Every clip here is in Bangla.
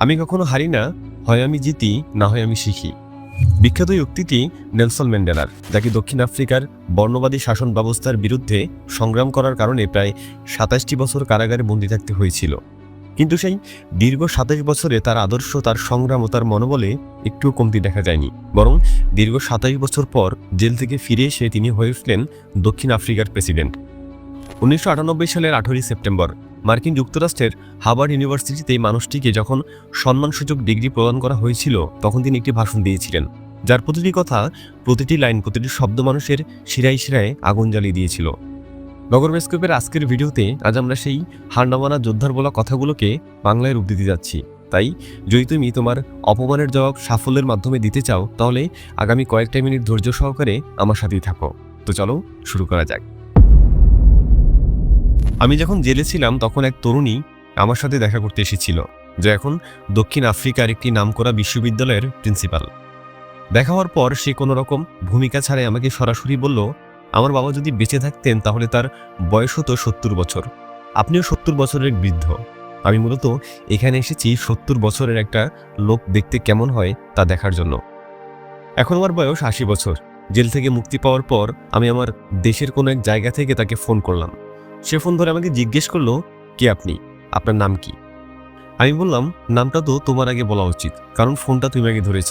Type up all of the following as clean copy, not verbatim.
আমি কখনো হারি না, হয় আমি জিতি, না হয় আমি শিখি। বিখ্যাত এই উক্তিটি নেলসন ম্যান্ডেলার, যাকে দক্ষিণ আফ্রিকার বর্ণবাদী শাসন ব্যবস্থার বিরুদ্ধে সংগ্রাম করার কারণে প্রায় ২৭টি বছর কারাগারে বন্দী থাকতে হয়েছিল। কিন্তু সেই দীর্ঘ ২৭ বছরে তার আদর্শ, তার সংগ্রাম ও তার মনোবলে একটুও কমতি দেখা যায়নি। বরং দীর্ঘ ২৭ বছর পর জেল থেকে ফিরে এসে তিনি হয়ে উঠলেন দক্ষিণ আফ্রিকার প্রেসিডেন্ট। ১৯৯৮ সালের ১৮ সেপ্টেম্বর মার্কিন যুক্তরাষ্ট্রের হার্ভার্ড ইউনিভার্সিটিতে এই মানুষটিকে যখন সম্মানসূচক ডিগ্রি প্রদান করা হয়েছিল, তখন তিনি একটি ভাষণ দিয়েছিলেন, যার প্রতিটি কথা, প্রতিটি লাইন, প্রতিটি শব্দ মানুষের শিরায় শিরায় আগুন জ্বালিয়ে দিয়েছিল। নগর প্রেসকোপের আজকের ভিডিওতে আজ আমরা সেই হারনামানা যোদ্ধার বলা কথাগুলোকে বাংলায় রূপ দিতে যাচ্ছি। তাই যদি তুমি তোমার অপমানের জবাব সাফল্যের মাধ্যমে দিতে চাও, তাহলে আগামী কয়েকটা মিনিট ধৈর্য সহকারে আমার সাথেই থাকো। তো চলো শুরু করা যাক। আমি যখন জেলে ছিলাম তখন এক তরুণী আমার সাথে দেখা করতে এসেছিল, যে এখন দক্ষিণ আফ্রিকার একটি নামকরা বিশ্ববিদ্যালয়ের প্রিন্সিপাল। দেখা হওয়ার পর সে কোনো রকম ভূমিকা ছাড়াই আমাকে সরাসরি বলল, আমার বাবা যদি বেঁচে থাকতেন তাহলে তার বয়স হতো ৭০ বছর, আপনিও ৭০ বছরের বৃদ্ধ। আমি মূলত এখানে এসেছি ৭০ বছরের একটা লোক দেখতে কেমন হয় তা দেখার জন্য। এখন আমার বয়স ৮০ বছর। জেল থেকে মুক্তি পাওয়ার পর আমি আমার দেশের কোনো এক জায়গা থেকে তাকে ফোন করলাম। সে ফোন ধরে আমাকে জিজ্ঞেস করলো, কে আপনি, আপনার নাম কি? আমি বললাম, নামটা তো তোমার আগে বলা উচিত, কারণ ফোনটা তুমি আগে ধরেছ।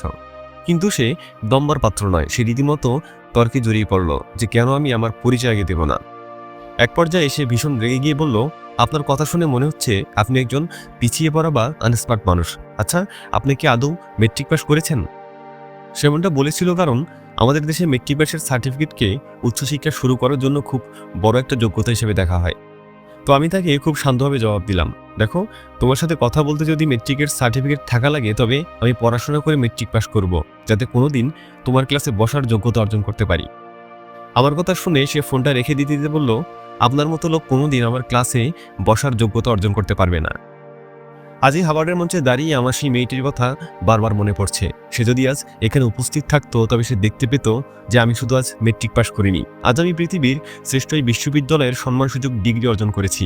কিন্তু সে দমবার পাত্র নয়, সে রীতিমতো তর্কে জড়িয়ে পড়ল যে কেন আমি আমার পরিচয় আগে দেব না। এক পর্যায়ে এসে ভীষণ রেগে গিয়ে বলল, আপনার কথা শুনে মনে হচ্ছে আপনি একজন পিছিয়ে পড়া বা আনস্মার্ট মানুষ। আচ্ছা, আপনি কি আদৌ মেট্রিক পাস করেছেন? সেমনটা বলেছিল কারণ আমাদের দেশে মেট্রিক পাসের সার্টিফিকেটকে উচ্চশিক্ষা শুরু করার জন্য খুব বড় একটা যোগ্যতা হিসেবে দেখা হয়। তো আমি তাকে খুব শান্তভাবে জবাব দিলাম, দেখো, তোমার সাথে কথা বলতে যদি মেট্রিকের সার্টিফিকেট থাকা লাগে, তবে আমি পড়াশোনা করে মেট্রিক পাস করব, যাতে কোনোদিন তোমার ক্লাসে বসার যোগ্যতা অর্জন করতে পারি। আমার কথা শুনে সে ফোনটা রেখে দিতে দিতে বলল, আপনার মতো লোক কোনোদিন আমার ক্লাসে বসার যোগ্যতা অর্জন করতে পারবে না। আজই হার্ভার্ডের মঞ্চে দাঁড়িয়ে আমার সেই মেয়েটির কথা বারবার মনে পড়ছে। সে যদি আজ এখানে উপস্থিত থাকতো, তবে সে দেখতে পেত যে আমি শুধু আজ মেট্রিক পাস করিনি, আজ আমি পৃথিবীর শ্রেষ্ঠ এই বিশ্ববিদ্যালয়ের সম্মানসূচক ডিগ্রি অর্জন করেছি।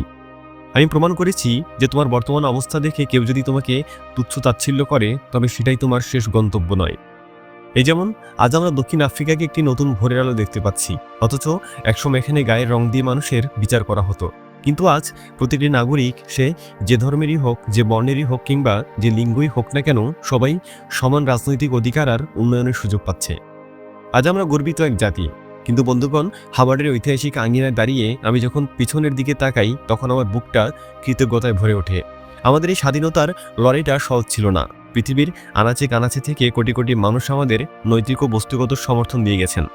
আমি প্রমাণ করেছি যে তোমার বর্তমান অবস্থা দেখে কেউ যদি তোমাকে তুচ্ছ তাচ্ছিল্য করে, তবে সেটাই তোমার শেষ গন্তব্য নয়। এই যেমন আজ আমরা দক্ষিণ আফ্রিকাকে একটি নতুন ভোরের আলো দেখতে পাচ্ছি, অথচ একসময় এখানে গায়ের রং দিয়ে মানুষের বিচার করা হতো। কিন্তু আজ প্রতিটি নাগরিক, সে যে ধর্মেরই হোক, যে বর্ণেরই হোক, কিংবা যে লিঙ্গই হোক না কেন, সবাই সমান রাজনৈতিক অধিকার আর উন্নয়নের সুযোগ পাচ্ছে। আজ আমরা গর্বিত এক জাতি। কিন্তু বন্ধুগণ, হার্ভার্ডের ঐতিহাসিক আঙ্গিনায় দাঁড়িয়ে আমি যখন পিছনের দিকে তাকাই, তখন আমার বুকটা কৃতজ্ঞতায় ভরে ওঠে। আমাদের এই স্বাধীনতার লড়াইটা সহজ ছিল না। পৃথিবীর আনাচে কানাচে থেকে কোটি কোটি মানুষ আমাদের নৈতিক ও বস্তুগত সমর্থন দিয়ে গেছেন।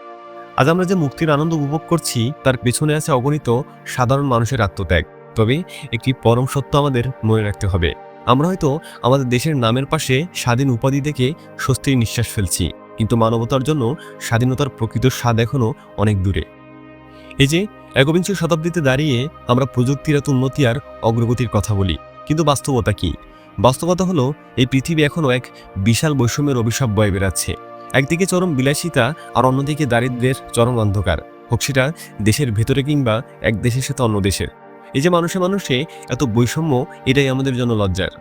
আজ আমরা যে মুক্তির আনন্দ উপভোগ করছি, তার পেছনে আছে অগণিত সাধারণ মানুষের আত্মত্যাগ। তবে একটি পরম সত্য আমাদের মনে রাখতে হবে, আমরা হয়তো আমাদের দেশের নামের পাশে স্বাধীন উপাধি দেখে স্বস্তির নিঃশ্বাস ফেলছি, কিন্তু মানবতার জন্য স্বাধীনতার প্রকৃত স্বাদ এখনও অনেক দূরে। এই যে একবিংশ শতাব্দীতে দাঁড়িয়ে আমরা প্রযুক্তির এত উন্নতি আর অগ্রগতির কথা বলি, কিন্তু বাস্তবতা কি? বাস্তবতা হলো, এই পৃথিবী এখনও এক বিশাল বৈষম্যের অভিশাপ বয়ে বেড়াচ্ছে। একদিকে চরম বিলাসিতা আর অন্যদিকে দারিদ্র্যের চরম অন্ধকার, হোক সেটা দেশের ভেতরে কিংবা এক দেশের সাথে অন্য দেশের। এই যে মানুষে মানুষে এত বৈষম্য, এটাই আমাদের জন্য লজ্জার।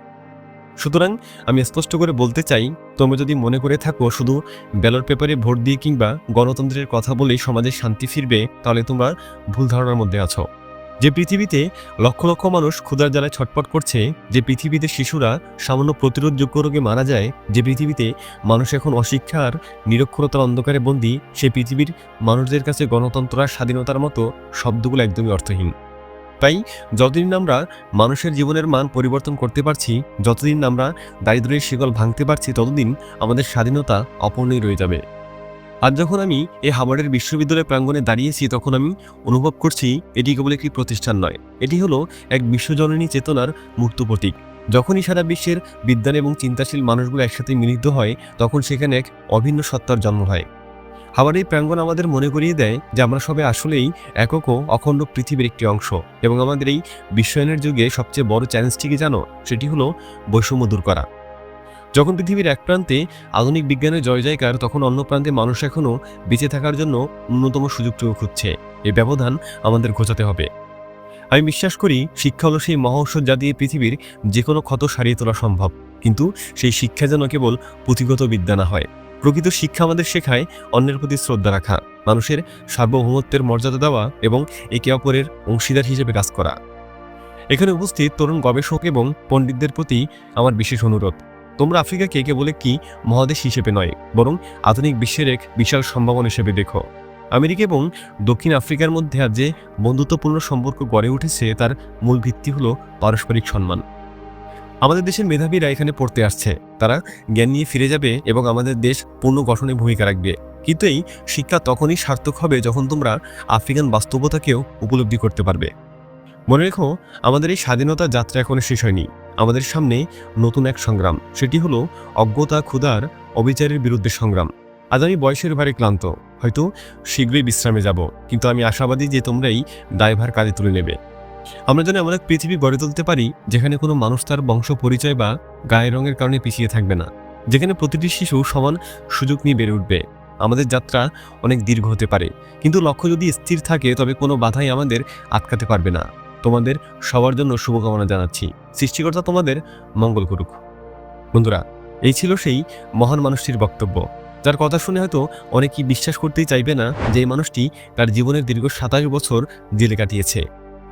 সুতরাং আমি স্পষ্ট করে বলতে চাই, তোমরা যদি মনে করে থাকো শুধু ব্যালট পেপারে ভোট দিয়ে কিংবা গণতন্ত্রের কথা বলেই সমাজে শান্তি ফিরবে, তাহলে তোমরা ভুল ধারণার মধ্যে আছো। যে পৃথিবীতে লক্ষ লক্ষ মানুষ ক্ষুধার জ্বালায় ছটফট করছে, যে পৃথিবীতে শিশুরা সামান্য প্রতিরোধযোগ্য রোগে মারা যায়, যে পৃথিবীতে মানুষ এখন অশিক্ষা আর নিরক্ষরতার অন্ধকারে বন্দী, সেই পৃথিবীর মানুষদের কাছে গণতন্ত্র আর স্বাধীনতার মতো শব্দগুলো একদমই অর্থহীন। তাই যতদিন আমরা মানুষের জীবনের মান পরিবর্তন করতে পারছি, যতদিন আমরা দারিদ্র্যের শিকল ভাঙতে পারছি, ততদিন আমাদের স্বাধীনতা অপূর্ণই রয়ে যাবে। আজ যখন আমি এই হার্ভার্ডের বিশ্ববিদ্যালয় প্রাঙ্গণে দাঁড়িয়েছি, তখন আমি অনুভব করছি এটি কেবল একটি প্রতিষ্ঠান নয়, এটি হলো এক বিশ্বজননী চেতনার মূর্ত প্রতীক। যখনই সারা বিশ্বের বিজ্ঞান এবং চিন্তাশীল মানুষগুলো একসাথে মিলিত হয়, তখন সেখানে এক অভিন্ন সত্তার জন্ম হয়। হার্ভার্ড এই প্রাঙ্গণ আমাদের মনে করিয়ে দেয় যে আমরা সবাই আসলেই একক ও অখণ্ড পৃথিবীর একটি অংশ, এবং আমাদের এই বিশ্বায়নের যুগে সবচেয়ে বড় চ্যালেঞ্জটি কি জানো? সেটি হলো বৈষম্য দূর করা। যখন পৃথিবীর এক প্রান্তে আধুনিক বিজ্ঞানের জয় জয়কার, তখন অন্য প্রান্তে মানুষ এখনও বেঁচে থাকার জন্য ন্যূনতম সুযোগটুকু খুঁজছে। এই ব্যবধান আমাদের ঘোচাতে হবে। আমি বিশ্বাস করি শিক্ষা হলো সেই মহাঔষধ যা দিয়ে পৃথিবীর যে কোনো ক্ষত সারিয়ে তোলা সম্ভব, কিন্তু সেই শিক্ষা যেন কেবল পুঁথিগত বিদ্যা না হয়। প্রকৃত শিক্ষা আমাদের শেখায় অন্যের প্রতি শ্রদ্ধা রাখা, মানুষের সার্বভৌমত্বের মর্যাদা দেওয়া এবং একে অপরের অংশীদার হিসেবে কাজ করা। এখানে উপস্থিত তরুণ গবেষক এবং পণ্ডিতদের প্রতি আমার বিশেষ অনুরোধ, তোমরা আফ্রিকাকে কেবল একটি মহাদেশ হিসেবে নয়, বরং আধুনিক বিশ্বের এক বিশাল সম্ভাবনা হিসেবে দেখো। আমেরিকা এবং দক্ষিণ আফ্রিকার মধ্যে আজ যে বন্ধুত্বপূর্ণ সম্পর্ক গড়ে উঠেছে তার মূল ভিত্তি হলো পারস্পরিক সম্মান। আমাদের দেশের মেধাবীরা এখানে পড়তে আসছে, তারা জ্ঞান নিয়ে ফিরে যাবে এবং আমাদের দেশ পূর্ণ গঠনে ভূমিকা রাখবে। কিন্তু এই শিক্ষা তখনই সার্থক হবে যখন তোমরা আফ্রিকান বাস্তবতাকেও উপলব্ধি করতে পারবে। মনে রেখো, আমাদের এই স্বাধীনতা যাত্রা এখনো শেষ হয়নি। আমাদের সামনে নতুন এক সংগ্রাম, সেটি হলো অজ্ঞতা, ক্ষুধার, অবিচারের বিরুদ্ধে সংগ্রাম। আজ আমি বয়সের ভারে ক্লান্ত, হয়তো শীঘ্রই বিশ্রামে যাব, কিন্তু আমি আশাবাদী যে তোমরা এই দায়ভার কাঁধে তুলে নেবে। আমরা যেন এমন এক পৃথিবী গড়ে তুলতে পারি যেখানে কোনো মানুষ তার বংশ পরিচয় বা গায়ের রঙের কারণে পিছিয়ে থাকবে না, যেখানে প্রতিটি শিশু সমান সুযোগ নিয়ে বেড়ে উঠবে। আমাদের যাত্রা অনেক দীর্ঘ হতে পারে, কিন্তু লক্ষ্য যদি স্থির থাকে তবে কোনো বাধাই আমাদের আটকাতে পারবে না। তোমাদের সবার জন্য শুভকামনা জানাচ্ছি। সৃষ্টিকর্তা তোমাদের মঙ্গল করুক। বন্ধুরা, এই ছিল সেই মহান মানুষটির বক্তব্য, যার কথা শুনে হয়তো অনেকেই বিশ্বাস করতেই চাইবে না যে এই মানুষটি তার জীবনের দীর্ঘ 27 বছর জেলে কাটিয়েছে।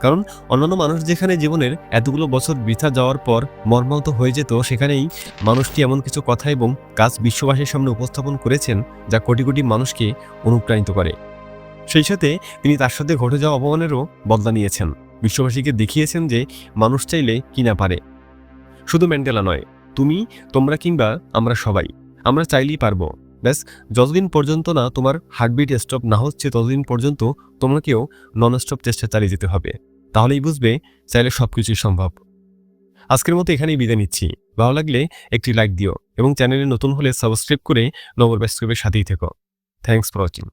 কারণ অন্যান্য মানুষ যেখানে জীবনের এতগুলো বছর বৃথা যাওয়ার পর মর্মাহত হয়ে যেত, সেখানেই মানুষটি এমন কিছু কথা এবং কাজ বিশ্ববাসীর সামনে উপস্থাপন করেছেন যা কোটি কোটি মানুষকে অনুপ্রাণিত করে। সেই সাথে তিনি তার সাথে ঘটে যাওয়া অপমানেরও বদলা নিয়েছেন। বিশ্ববাসীকে দেখিয়েছেন যে মানুষ চাইলে কি না পারে। শুধু ম্যান্ডেলা নয়, তুমি, তোমরা কিংবা আমরা সবাই, আমরা চাইলেই পারবো। ব্যাস, যতদিন পর্যন্ত না তোমার হার্টবিট স্টপ না হচ্ছে ততদিন পর্যন্ত তোমাকেও নন স্টপ চেষ্টা চালিয়ে যেতে হবে। তাহলেই বুঝবে চাইলে সবকিছুই সম্ভব। আজকের মতো এখানেই বিদায় নিচ্ছি। ভালো লাগলে একটি লাইক দিও এবং চ্যানেলে নতুন হলে সাবস্ক্রাইব করে নবর ব্যাস্ক্রাইবের সাথেই থেকো। Thanks for watching.